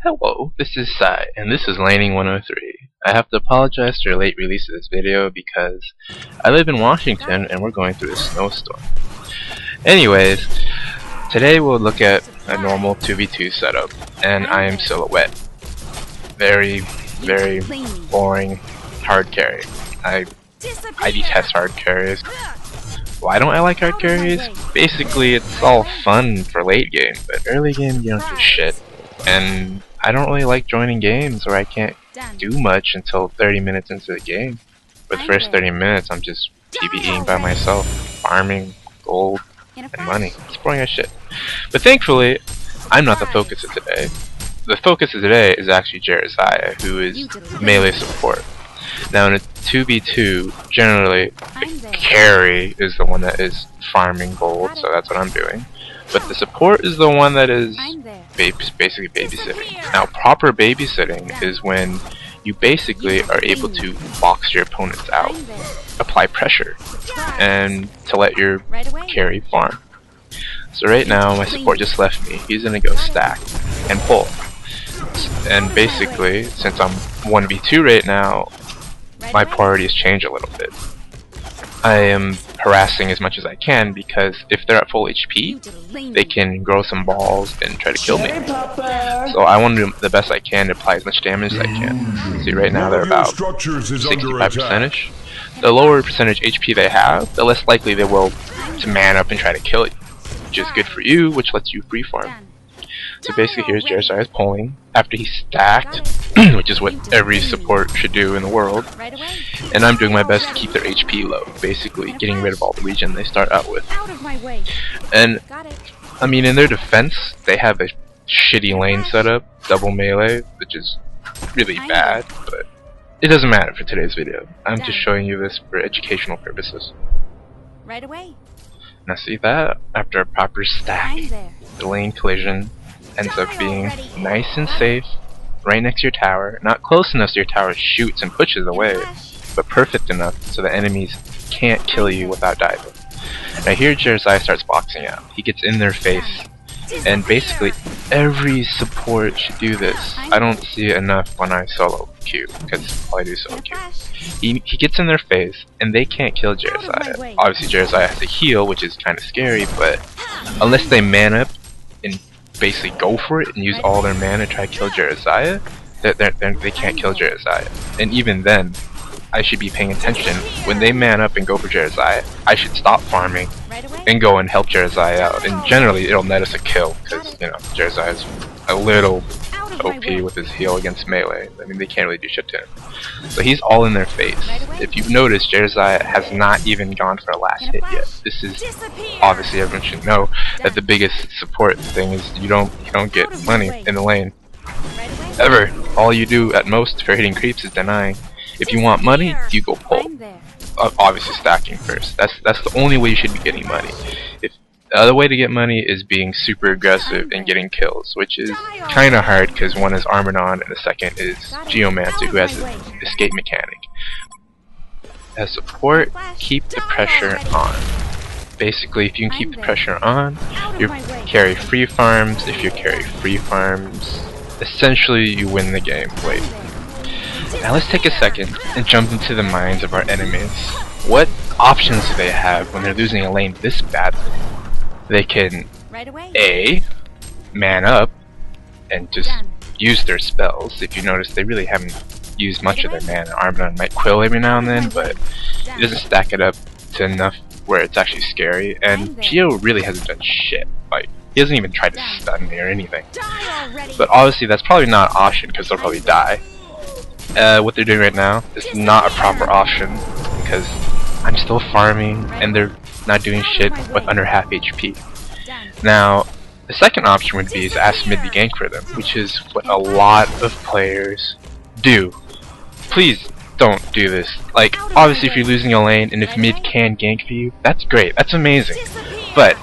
Hello, this is Sai, and this is Laning 103. I have to apologize for the late release of this video because I live in Washington and we're going through a snowstorm. Anyways, today we'll look at a normal 2v2 setup, and I am Silhouette. Very boring hard carry. I detest hard carries. Why don't I like hard carries? Basically, it's all fun for late game, but early game you don't do shit. And I don't really like joining games where I can't do much until 30 minutes into the game. For the first 30 minutes, I'm just PvEing by myself, farming gold and money. It's boring as shit. But thankfully, I'm not the focus of today. The focus of today is actually Jeremiah, who is melee support. Now in a 2v2, generally, the carry is the one that is farming gold, so that's what I'm doing. But the support is the one that is basically babysitting. Now, proper babysitting is when you basically are able to box your opponents out, apply pressure, and to let your carry farm. So right now, my support just left me. He's gonna go stack and pull. And basically, since I'm 1v2 right now, my priorities change a little bit. I am harassing as much as I can because if they're at full HP, they can grow some balls and try to kill me. So I want to do the best I can to apply as much damage as I can. See, right now they're about 65%. The lower percentage HP they have, the less likely they will to man up and try to kill you, which is good for you, which lets you free farm. So basically here's Jeremiah's pulling after he's stacked, which is what every support should do in the world, and I'm doing my best to keep their HP low, basically getting rid of all the regen they start out with. And I mean, in their defense, they have a shitty lane setup, double melee, which is really bad, but it doesn't matter for today's video. I'm just showing you this for educational purposes. Now see that? After a proper stack, the lane collision ends up being nice and safe, right next to your tower, not close enough so your tower shoots and pushes away, but perfect enough so the enemies can't kill you without diving. Now here Jeremiah starts boxing out. He gets in their face, and basically every support should do this. I don't see it enough when I solo queue, because all I do is solo queue. He gets in their face, and they can't kill Jeremiah. Obviously Jeremiah has a heal, which is kind of scary, but unless they man up and basically go for it and use all their mana to try to kill Jeremiah, they can't kill Jeremiah. And even then, I should be paying attention. When they man up and go for Jeremiah, I should stop farming and go and help Jeremiah out. And generally, it'll net us a kill, because, you know, Jeremiah's a little OP with his heal against melee. I mean, they can't really do shit to him. So he's all in their face. If you've noticed, Jeremiah has not even gone for a last hit yet. This is, obviously everyone should know that the biggest support thing is you don't get money in the lane. Ever. All you do at most for hitting creeps is denying. If you want money, you go pull. Obviously stacking first. That's the only way you should be getting money. The other way to get money is being super aggressive and getting kills, which is kind of hard because one is Armored On and the second is Geomancer, who has an escape mechanic. As support, keep the pressure on. Basically, if you can keep the pressure on, your carry free farms. If your carry free farms, essentially you win the game. Wait. Now let's take a second and jump into the minds of our enemies. What options do they have when they're losing a lane this badly? They can A, man up and just use their spells. If you notice, they really haven't used much of their mana. Armored On might quill every now and then, but it doesn't stack it up to enough where it's actually scary. And Geo really hasn't done shit. Like, he hasn't even tried to stun me or anything. But obviously that's probably not an option because they'll probably die. What they're doing right now is not a proper option because I'm still farming and they're not doing shit with under half HP. Now, the second option would be to ask mid to gank for them, which is what a lot of players do. Please don't do this. Like, obviously if you're losing a lane and if mid can gank for you, that's great, that's amazing. But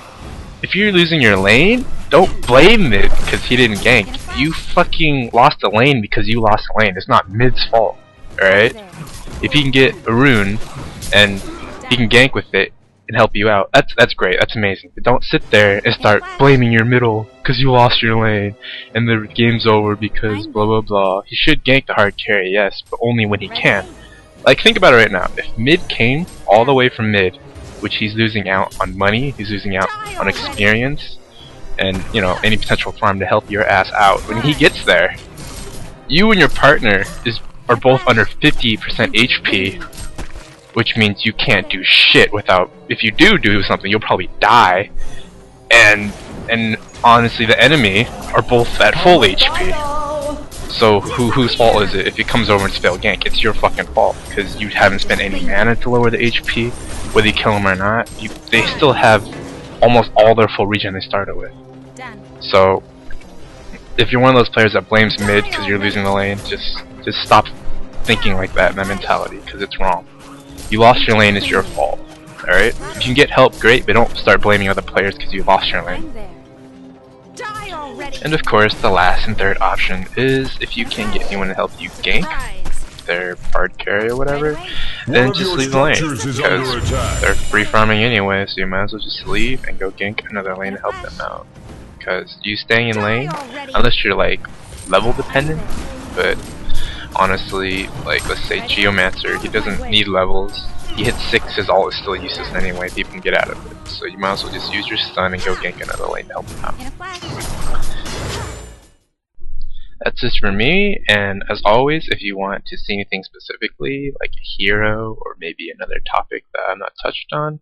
if you're losing your lane, don't blame mid because he didn't gank. You fucking lost a lane because you lost a lane. It's not mid's fault, alright? If he can get a rune and he can gank with it, and help you out. That's great. That's amazing. But don't sit there and start blaming your middle because you lost your lane and the game's over because blah blah blah. He should gank the hard carry, yes, but only when he can. Like, think about it right now. If mid came all the way from mid, which he's losing out on money, he's losing out on experience, and, you know, any potential farm to help your ass out. When he gets there, you and your partner are both under 50% HP, which means you can't do shit without. If you do something, you'll probably die. And honestly, the enemy are both at full HP. So whose fault is it if it comes over and it's failed gank? It's your fucking fault because you haven't spent any mana to lower the HP, whether you kill them or not. They still have almost all their full regen they started with. So if you're one of those players that blames mid because you're losing the lane, just stop thinking like that in that mentality, because it's wrong. You lost your lane, it's your fault. Alright? If you can get help, great, but don't start blaming other players because you lost your lane. And of course, the last and third option is if you can get anyone to help you gank their hard carry or whatever, then just leave the lane, because they're free farming anyway, so you might as well just leave and go gank another lane to help them out. Because you staying in lane, unless you're like level dependent, but honestly, like let's say Geomancer, he doesn't need levels. He hits 6, his ult is still useless anyway, people can get out of it. So you might as well just use your stun and go gank another lane to help him out. That's it for me, and as always, if you want to see anything specifically, like a hero, or maybe another topic that I'm not touched on,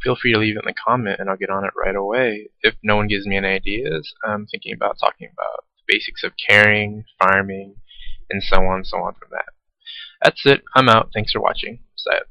feel free to leave it in the comment and I'll get on it right away. If no one gives me any ideas, I'm thinking about talking about the basics of carrying, farming, and so on from that. That's it, I'm out, thanks for watching. Set.